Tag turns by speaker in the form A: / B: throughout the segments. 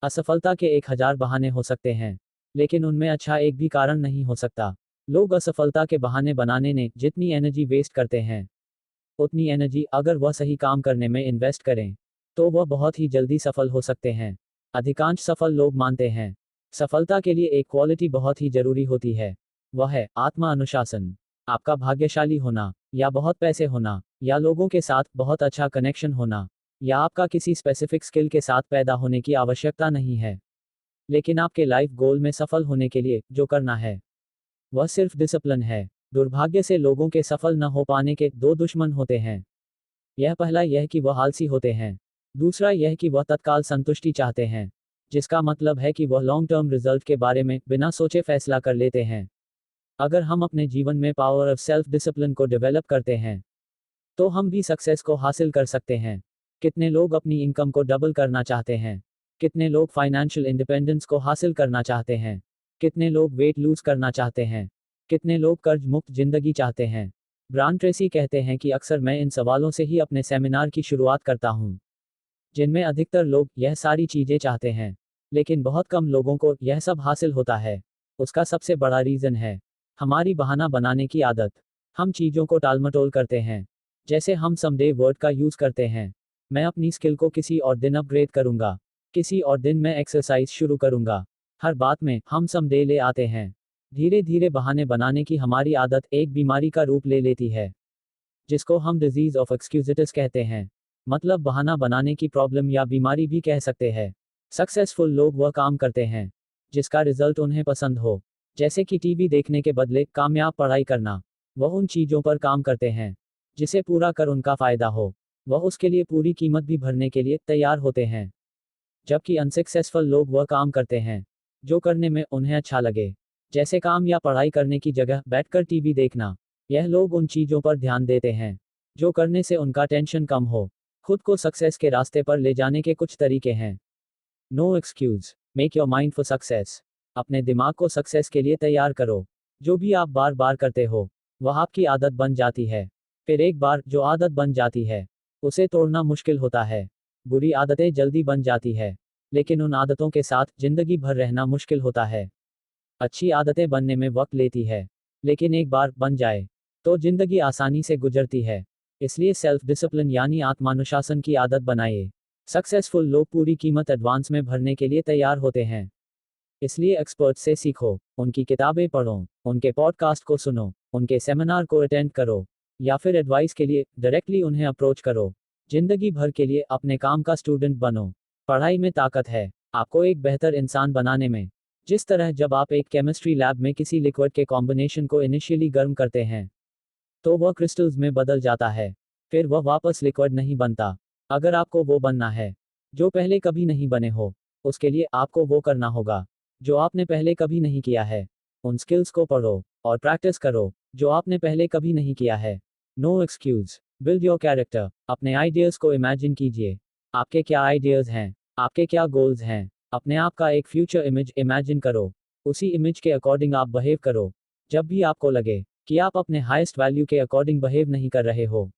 A: असफलता के 1000 बहाने हो सकते हैं, लेकिन उनमें अच्छा एक भी कारण नहीं हो सकता। लोग असफलता के बहाने बनाने ने जितनी एनर्जी वेस्ट करते हैं, उतनी एनर्जी अगर वह सही काम करने में इन्वेस्ट करें, तो वह बहुत ही जल्दी सफल हो सकते हैं। अधिकांश सफल लोग मानते हैं, सफलता के लिए एक क्वालिटी बहुत ही जरूरी होती है। वह है आत्मा अनुशासन। आपका भाग्यशाली होना, या बहुत पैसे होना, या लोगों के साथ बहुत अच्छा कनेक्शन होना, या आपका किसी स्पेसिफिक स्किल के साथ पैदा होने की आवश्यकता नहीं है। लेकिन आपके लाइफ गोल में सफल होने के लिए जो करना है, वह सिर्फ डिसिप्लिन है। दुर्भाग्य से लोगों के सफल न हो पाने के दो दुश्मन होते हैं। यह पहला यह कि वह आलसी होते हैं। दूसरा यह कि वह तत्काल संतुष्टि चाहते हैं, जिसका मतलब है कि वह लॉन्ग टर्म रिजल्ट के बारे में बिना सोचे फैसला कर लेते हैं। अगर हम अपने जीवन में पावर ऑफ सेल्फ डिसिप्लिन को डेवलप करते हैं, तो हम भी सक्सेस को हासिल कर सकते हैं। कितने लोग अपनी इनकम को डबल करना चाहते हैं? कितने लोग फाइनेंशियल इंडिपेंडेंस को हासिल करना चाहते हैं? कितने लोग वेट लूज करना चाहते हैं? कितने लोग कर्ज मुक्त जिंदगी चाहते हैं? ब्रायन ट्रेसी कहते हैं कि अक्सर मैं इन सवालों से ही अपने सेमिनार की शुरुआत करता हूं, जिनमें अधिकतर लोग यह सारी चीजें चाहते हैं, लेकिन बहुत कम लोगों को यह सब हासिल होता है। उसका सबसे बड़ा रीजन है हमारी बहाना बनाने की आदत। हम चीजों को टालमटोल करते हैं, जैसे हम समडे वर्ड का यूज करते हैं। मैं अपनी स्किल को किसी और दिन अपग्रेड करूंगा, किसी और दिन मैं एक्सरसाइज शुरू करूंगा। हर बात में हम समडे ले आते हैं। धीरे धीरे बहाने बनाने की हमारी आदत एक बीमारी का रूप ले लेती है, जिसको हम डिजीज ऑफ एक्सक्यूजिटिस कहते हैं। मतलब बहाना बनाने की प्रॉब्लम या बीमारी भी कह सकते हैं। सक्सेसफुल लोग वह काम करते हैं जिसका रिजल्ट उन्हें पसंद हो, जैसे कि टीवी देखने के बदले कामयाब पढ़ाई करना। वह उन चीजों पर काम करते हैं जिसे पूरा कर उनका फायदा हो। वह उसके लिए पूरी कीमत भी भरने के लिए तैयार होते हैं। जबकि अनसक्सेसफुल लोग वह काम करते हैं जो करने में उन्हें अच्छा लगे, जैसे काम या पढ़ाई करने की जगह बैठकर टीवी देखना। यह लोग उन चीजों पर ध्यान देते हैं जो करने से उनका टेंशन कम हो। खुद को सक्सेस के रास्ते पर ले जाने के कुछ तरीके हैं। No excuse, make your mind for success. अपने दिमाग को सक्सेस के लिए तैयार करो। जो भी आप बार बार करते हो, वह आपकी आदत बन जाती है। फिर एक बार जो आदत बन जाती है, उसे तोड़ना मुश्किल होता है। बुरी आदतें जल्दी बन जाती है, लेकिन उन आदतों के साथ जिंदगी भर रहना मुश्किल होता है। अच्छी आदतें बनने में वक्त लेती है, लेकिन एक बार बन जाए तो जिंदगी आसानी से गुजरती है। इसलिए सेल्फ डिसिप्लिन यानी आत्मानुशासन की आदत बनाइए। सक्सेसफुल लोग पूरी कीमत एडवांस में भरने के लिए तैयार होते हैं। इसलिए एक्सपर्ट से सीखो, उनकी किताबें पढ़ो, उनके पॉडकास्ट को सुनो, उनके सेमिनार को अटेंड करो, या फिर एडवाइस के लिए डायरेक्टली उन्हें अप्रोच करो। जिंदगी भर के लिए अपने काम का स्टूडेंट बनो। पढ़ाई में ताकत है आपको एक बेहतर इंसान बनाने में। जिस तरह जब आप एक केमिस्ट्री लैब में किसी लिक्विड के कॉम्बिनेशन को इनिशियली गर्म करते हैं, तो वह क्रिस्टल्स में बदल जाता है, फिर वह वापस लिक्विड नहीं बनता। अगर आपको वो बनना है जो पहले कभी नहीं बने हो, उसके लिए आपको वो करना होगा जो आपने पहले कभी नहीं किया है। उन स्किल्स को पढ़ो और प्रैक्टिस करो जो आपने पहले कभी नहीं किया है। No excuse, build your character. अपने आइडियाज को इमेजिन कीजिए। आपके क्या आइडियाज हैं? आपके क्या गोल्स हैं? अपने आप का एक फ्यूचर इमेज इमेजिन करो। उसी इमेज के अकॉर्डिंग आप बिहेव करो। जब भी आपको लगे कि आप अपने हाईएस्ट वैल्यू के अकॉर्डिंग बिहेव नहीं कर रहे हो,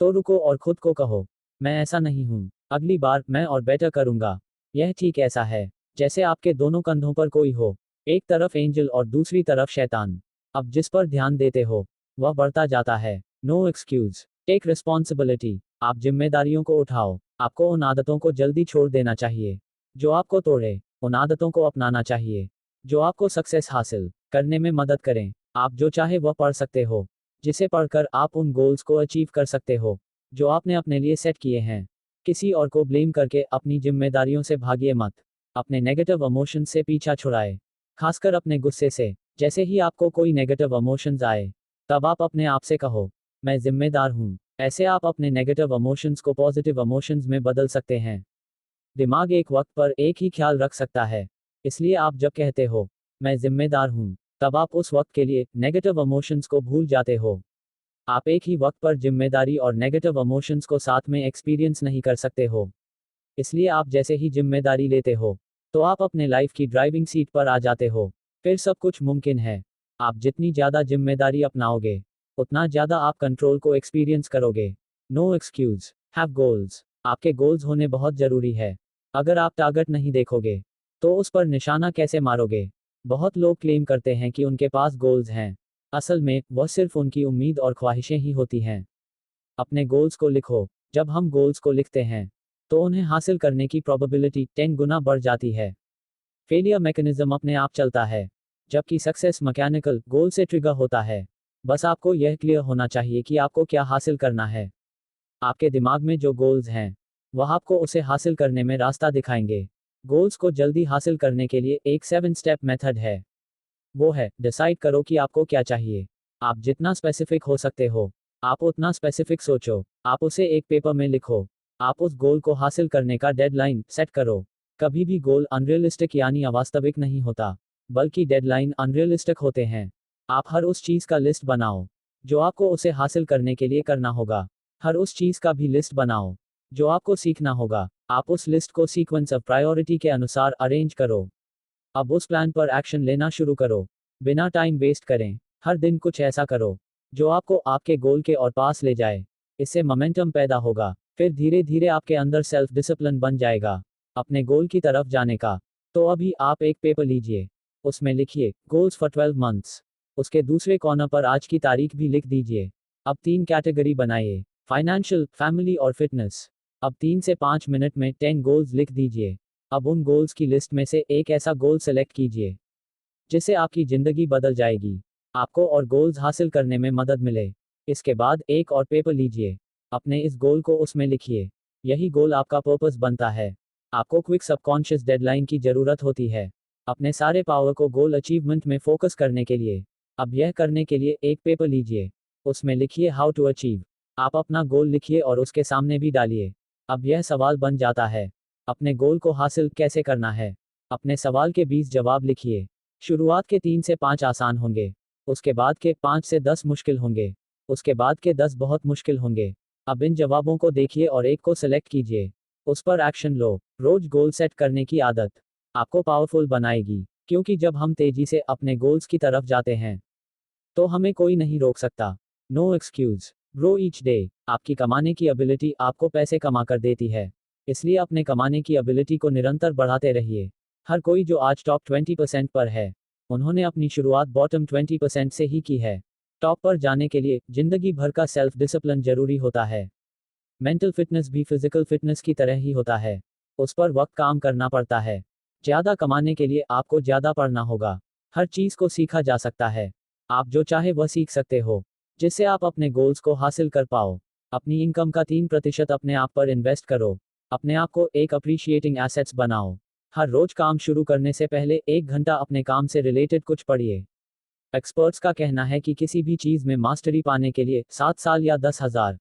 A: तो रुको और खुद को कहो, मैं ऐसा नहीं हूं, अगली बार मैं और बेटर करूंगा। यह ठीक ऐसा है जैसे आपके दोनों कंधों पर कोई हो, एक तरफ एंजल और दूसरी तरफ शैतान। अब जिस पर ध्यान देते हो, वह बढ़ता जाता है। No excuse, take responsibility. आप जिम्मेदारियों को उठाओ। आपको उन आदतों को जल्दी छोड़ देना चाहिए जो आपको तोड़े, उन आदतों को अपनाना चाहिए जो आपको सक्सेस हासिल करने में मदद करें। आप जो चाहे वह पढ़ सकते हो, जिसे पढ़कर आप उन गोल्स को अचीव कर सकते हो जो आपने अपने लिए सेट किए हैं। किसी और को ब्लेम करके अपनी जिम्मेदारियों से भागिए मत। अपने नेगेटिव इमोशन से पीछा छुड़ाए, खासकर अपने गुस्से से। जैसे ही आपको कोई नेगेटिव इमोशंस आए, तब आप अपने आप से कहो, मैं जिम्मेदार हूं। ऐसे आप अपने नेगेटिव इमोशंस को पॉजिटिव इमोशंस में बदल सकते हैं। दिमाग एक वक्त पर एक ही ख्याल रख सकता है, इसलिए आप जब कहते हो, मैं जिम्मेदार हूं, तब आप उस वक्त के लिए नेगेटिव इमोशंस को भूल जाते हो। आप एक ही वक्त पर जिम्मेदारी और नेगेटिव इमोशंस को साथ में एक्सपीरियंस नहीं कर सकते हो। इसलिए आप जैसे ही जिम्मेदारी लेते हो, तो आप अपने लाइफ की ड्राइविंग सीट पर आ जाते हो। फिर सब कुछ मुमकिन है। आप जितनी ज़्यादा जिम्मेदारी अपनाओगे, उतना ज़्यादा आप कंट्रोल को एक्सपीरियंस करोगे। No excuse, have goals. आपके गोल्स होने बहुत ज़रूरी है। अगर आप टारगेट नहीं देखोगे तो उस पर निशाना कैसे मारोगे? बहुत लोग क्लेम करते हैं कि उनके पास गोल्स हैं। असल में वह सिर्फ उनकी उम्मीद और ख्वाहिशें ही होती हैं। अपने गोल्स को लिखो। जब हम गोल्स को लिखते हैं तो उन्हें हासिल करने की प्रोबेबिलिटी 10 गुना बढ़ जाती है। फेलियर मैकेनिज्म अपने आप चलता है, जबकि सक्सेस मैकेनिकल गोल से ट्रिगर होता है। बस आपको यह क्लियर होना चाहिए कि आपको क्या हासिल करना है। आपके दिमाग में जो गोल्स हैं वह आपको उसे हासिल करने में रास्ता दिखाएंगे। गोल्स को जल्दी हासिल करने के लिए एक 7 स्टेप मेथड है। वो है, डिसाइड करो कि आपको क्या चाहिए। आप जितना स्पेसिफिक हो सकते हो आप उतना स्पेसिफिक सोचो। आप उसे एक पेपर में लिखो। आप उस गोल को हासिल करने का डेडलाइन सेट करो। कभी भी गोल अनरियलिस्टिक यानी अवास्तविक नहीं होता, बल्कि डेडलाइन अनरियलिस्टिक होते हैं। आप हर उस चीज़ का लिस्ट बनाओ जो आपको उसे हासिल करने के लिए करना होगा। हर उस चीज़ का भी लिस्ट बनाओ जो आपको सीखना होगा। आप उस लिस्ट को सीक्वेंस ऑफ प्रायोरिटी के अनुसार अरेंज करो। अब उस प्लान पर एक्शन लेना शुरू करो। बिना टाइम वेस्ट करें हर दिन कुछ ऐसा करो जो आपको आपके गोल के और पास ले जाए। इससे मोमेंटम पैदा होगा, फिर धीरे धीरे आपके अंदर सेल्फ डिसिप्लिन बन जाएगा अपने गोल की तरफ जाने का। तो अभी आप एक पेपर लीजिए, उसमें लिखिए गोल्स फॉर 12 मंथ्स। उसके दूसरे कॉर्नर पर आज की तारीख भी लिख दीजिए। अब 3 कैटेगरी बनाइए, फाइनेंशियल, फैमिली और फिटनेस। अब 3 से 5 मिनट में 10 गोल्स लिख दीजिए। अब उन गोल्स की लिस्ट में से एक ऐसा गोल सेलेक्ट कीजिए जिससे आपकी जिंदगी बदल जाएगी, आपको और गोल्स हासिल करने में मदद मिले। इसके बाद एक और पेपर लीजिए, अपने इस गोल को उसमें लिखिए। यही गोल आपका पर्पस बनता है। आपको क्विक सबकॉन्शियस डेडलाइन की जरूरत होती है अपने सारे पावर को गोल अचीवमेंट में फोकस करने के लिए। अब यह करने के लिए एक पेपर लीजिए, उसमें लिखिए हाउ टू अचीव। आप अपना गोल लिखिए और उसके सामने भी डालिए। अब यह सवाल बन जाता है, अपने गोल को हासिल कैसे करना है? अपने सवाल के 20 जवाब लिखिए। शुरुआत के 3 से 5 आसान होंगे, उसके बाद के 5 से 10 मुश्किल होंगे, उसके बाद के 10 बहुत मुश्किल होंगे। अब इन जवाबों को देखिए और एक को सिलेक्ट कीजिए, उस पर एक्शन लो। रोज गोल सेट करने की आदत आपको पावरफुल बनाएगी, क्योंकि जब हम तेजी से अपने गोल्स की तरफ जाते हैं तो हमें कोई नहीं रोक सकता। No excuse, grow each day. आपकी कमाने की एबिलिटी आपको पैसे कमा कर देती है, इसलिए अपने कमाने की एबिलिटी को निरंतर बढ़ाते रहिए। हर कोई जो आज टॉप 20% पर है, उन्होंने अपनी शुरुआत बॉटम 20% से ही की है। टॉप पर जाने के लिए जिंदगी भर का सेल्फ डिसिप्लिन जरूरी होता है। मेंटल फिटनेस भी फिजिकल फिटनेस की तरह ही होता है, उस पर वक्त काम करना पड़ता है। ज़्यादा कमाने के लिए आपको ज़्यादा पढ़ना होगा। हर चीज़ को सीखा जा सकता है, आप जो चाहे वह सीख सकते हो जिससे आप अपने गोल्स को हासिल कर पाओ। अपनी इनकम का 3% अपने आप पर इन्वेस्ट करो। अपने आप को एक अप्रिशिएटिंग एसेट्स बनाओ। हर रोज काम शुरू करने से पहले 1 घंटा अपने काम से रिलेटेड कुछ पढ़िए। एक्सपर्ट्स का कहना है कि किसी भी चीज़ में मास्टरी पाने के लिए 7 साल या 10,000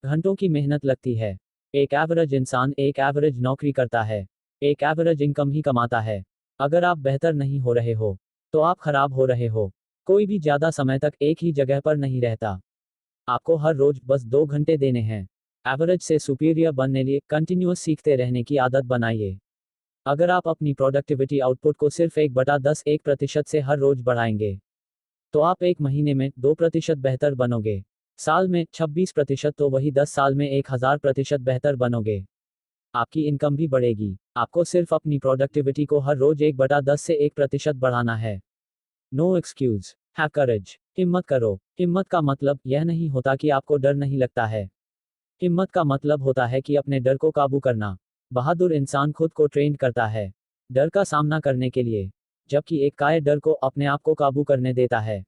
A: घंटों की मेहनत लगती है। एक एवरेज इंसान एक एवरेज नौकरी करता है, एक एवरेज इनकम ही कमाता है। अगर आप बेहतर नहीं हो रहे हो तो आप खराब हो रहे हो। कोई भी ज़्यादा समय तक एक ही जगह पर नहीं रहता। आपको हर रोज बस 2 घंटे देने हैं। एवरेज से सुपीरियर बनने लिए कंटिन्यूअस सीखते रहने की आदत बनाइए। अगर आप अपनी प्रोडक्टिविटी आउटपुट को सिर्फ 1/10 1% से हर रोज बढ़ाएंगे तो आप एक महीने में 2% बेहतर बनोगे। साल में 26%, तो वही 10 साल में 1000% बेहतर बनोगे। आपकी इनकम भी बढ़ेगी। आपको सिर्फ अपनी प्रोडक्टिविटी को हर रोज 1/10 से 1% बढ़ाना है। No excuse, have courage. हिम्मत करो। हिम्मत का मतलब यह नहीं होता कि आपको डर नहीं लगता है। हिम्मत का मतलब होता है कि अपने डर को काबू करना। बहादुर इंसान खुद को ट्रेन करता है डर का सामना करने के लिए, जबकि एक कायर डर को अपने आप को काबू करने देता है।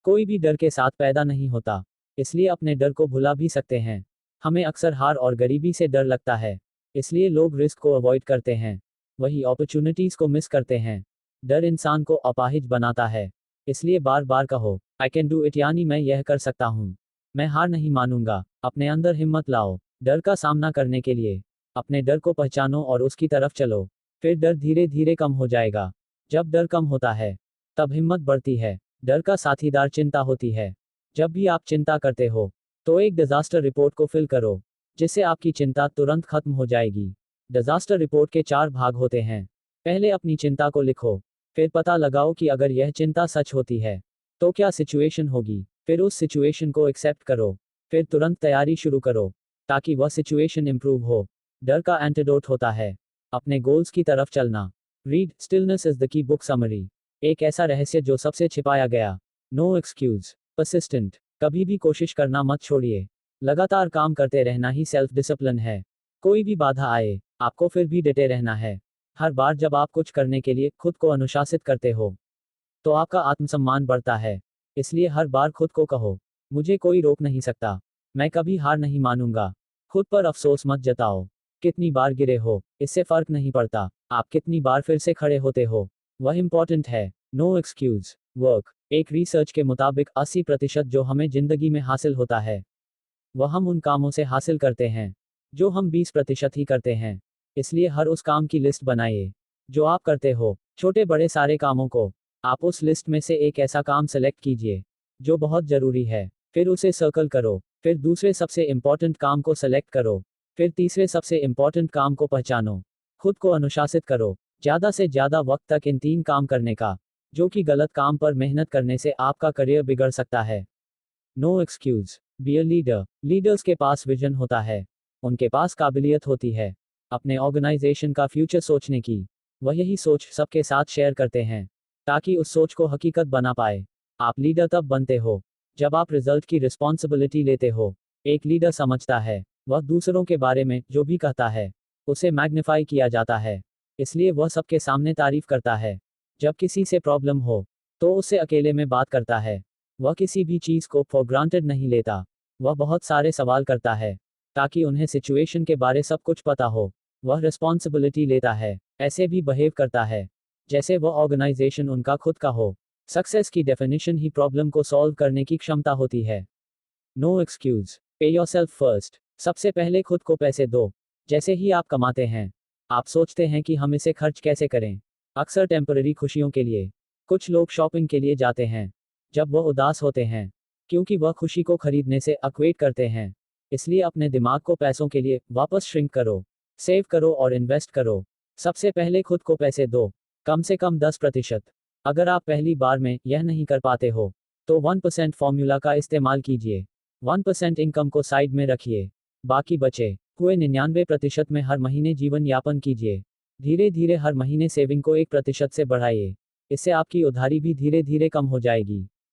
A: कोई भी डर के साथ पैदा नहीं होता, इसलिए अपने डर को भुला भी सकते हैं। हमें अक्सर हार और गरीबी से डर लगता है, इसलिए लोग रिस्क को अवॉइड करते हैं, वही अपॉर्चुनिटीज को मिस करते हैं। डर इंसान को अपाहिज बनाता है, इसलिए बार बार कहो आई कैन डू इट, यानी मैं यह कर सकता हूँ। मैं हार नहीं मानूंगा। अपने अंदर हिम्मत लाओ डर का सामना करने के लिए। अपने डर को पहचानो और उसकी तरफ चलो, फिर डर धीरे धीरे कम हो जाएगा। जब डर कम होता है तब हिम्मत बढ़ती है। डर का साथीदार चिंता होती है। जब भी आप चिंता करते हो तो एक डिजास्टर रिपोर्ट को फिल करो, जिससे आपकी चिंता तुरंत खत्म हो जाएगी। डिजास्टर रिपोर्ट के 4 भाग होते हैं। पहले अपनी चिंता को लिखो, फिर पता लगाओ कि अगर यह चिंता सच होती है तो क्या सिचुएशन होगी। फिर उस सिचुएशन को एक्सेप्ट करो, फिर तुरंत तैयारी शुरू करो ताकि वह सिचुएशन इंप्रूव हो। डर का एंटीडोट होता है अपने गोल्स की तरफ चलना। Read stillness is the key book summary. एक ऐसा रहस्य जो सबसे छिपाया गया। No excuse persistent. कभी भी कोशिश करना मत छोड़िए। लगातार काम करते रहना ही सेल्फ डिसिप्लिन है। कोई भी बाधा आए, आपको फिर भी डटे रहना है। हर बार जब आप कुछ करने के लिए खुद को अनुशासित करते हो, तो आपका आत्मसम्मान बढ़ता है। इसलिए हर बार खुद को कहो, मुझे कोई रोक नहीं सकता। मैं कभी हार नहीं मानूंगा। खुद पर अफसोस मत जताओ। कितनी बार गिरे हो, इससे फर्क नहीं पड़ता। आप कितनी बार फिर से खड़े होते हो, वह इंपॉर्टेंट है। No excuse work. एक रिसर्च के मुताबिक 80% जो हमें जिंदगी में हासिल होता है, वह हम उन कामों से हासिल करते हैं जो हम 20% ही करते हैं। इसलिए हर उस काम की लिस्ट बनाइए जो आप करते हो, छोटे बड़े सारे कामों को। आप उस लिस्ट में से एक ऐसा काम सेलेक्ट कीजिए जो बहुत जरूरी है, फिर उसे सर्कल करो। फिर दूसरे सबसे इंपॉर्टेंट काम को सेलेक्ट करो। फिर तीसरे सबसे इंपॉर्टेंट काम को पहचानो। खुद को अनुशासित करो, ज़्यादा से ज़्यादा वक्त तक इन 3 काम करने का, जो कि गलत काम पर मेहनत करने से आपका करियर बिगड़ सकता है। No excuse be a leader. Leaders के पास विजन होता है, उनके पास काबिलियत होती है अपने ऑर्गेनाइजेशन का फ्यूचर सोचने की। वह यही सोच सबके साथ शेयर करते हैं ताकि उस सोच को हकीकत बना पाए। आप लीडर तब बनते हो जब आप रिजल्ट की रिस्पॉन्सिबिलिटी लेते हो। एक लीडर समझता है, वह दूसरों के बारे में जो भी कहता है उसे मैग्नीफाई किया जाता है, इसलिए वह सबके सामने तारीफ करता है। जब किसी से प्रॉब्लम हो, तो उससे अकेले में बात करता है। वह किसी भी चीज़ को फॉर ग्रांटेड नहीं लेता। वह बहुत सारे सवाल करता है ताकि उन्हें सिचुएशन के बारे सब कुछ पता हो। वह रिस्पॉन्सिबिलिटी लेता है, ऐसे भी बिहेव करता है जैसे वह ऑर्गेनाइजेशन उनका खुद का हो। सक्सेस की डेफिनेशन ही प्रॉब्लम को सॉल्व करने की क्षमता होती है। नो एक्सक्यूज पे योरसेल्फ फर्स्ट। सबसे पहले खुद को पैसे दो। जैसे ही आप कमाते हैं, आप सोचते हैं कि हम इसे खर्च कैसे करें। अक्सर टेम्पररी खुशियों के लिए। कुछ लोग शॉपिंग के लिए जाते हैं जब वह उदास होते हैं, क्योंकि वह खुशी को खरीदने से अक्वेट करते हैं। इसलिए अपने दिमाग को पैसों के लिए वापस श्रिंक करो। सेव करो और इन्वेस्ट करो। सबसे पहले खुद को पैसे दो, कम से कम 10%। अगर आप पहली बार में यह नहीं कर पाते हो, तो 1% फॉर्मूला का इस्तेमाल कीजिए। 1% इनकम को साइड में रखिए, बाकी बचे हुए 99% में हर महीने जीवन यापन कीजिए। धीरे धीरे हर महीने सेविंग को 1% से बढ़ाइए। इससे आपकी उधारी भी धीरे धीरे कम हो जाएगी।